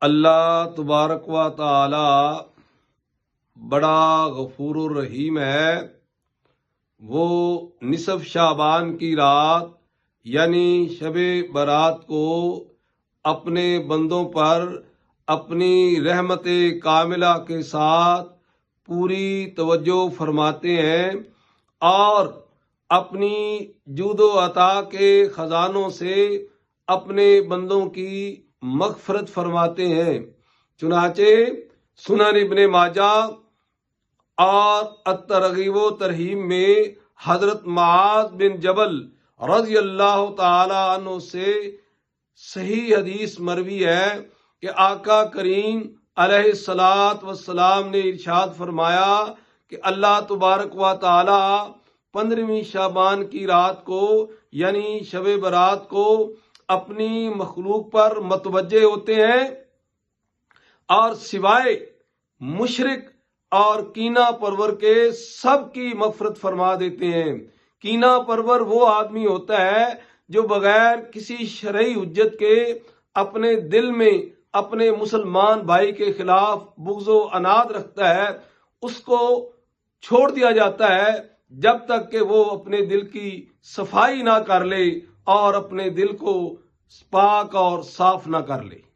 اللہ تبارک و تعالی بڑا غفور الرحیم ہے۔ وہ نصف شعبان کی رات یعنی شب برات کو اپنے بندوں پر اپنی رحمت کاملہ کے ساتھ پوری توجہ فرماتے ہیں اور اپنی جود و عطا کے خزانوں سے اپنے بندوں کی مغفرت فرماتے ہیں۔ چنانچہ سنن ابن ماجہ اور الترغیب و ترہیب میں حضرت معاذ بن جبل رضی اللہ تعالی عنہ سے صحیح حدیث مروی ہے کہ آقا کریم علیہ الصلاۃ والسلام نے ارشاد فرمایا کہ اللہ تبارک و تعالی 15ویں شعبان کی رات کو یعنی شب برات کو اپنی مخلوق پر متوجہ ہوتے ہیں اور سوائے مشرک اور کینہ پرور کے سب کی مغفرت فرما دیتے ہیں۔ کینہ پرور وہ آدمی ہوتا ہے جو بغیر کسی شرعی حجت کے اپنے دل میں اپنے مسلمان بھائی کے خلاف بغض و عناد رکھتا ہے، اس کو چھوڑ دیا جاتا ہے جب تک کہ وہ اپنے دل کی صفائی نہ کر لے اور اپنے دل کو پاک اور صاف نہ کر لے۔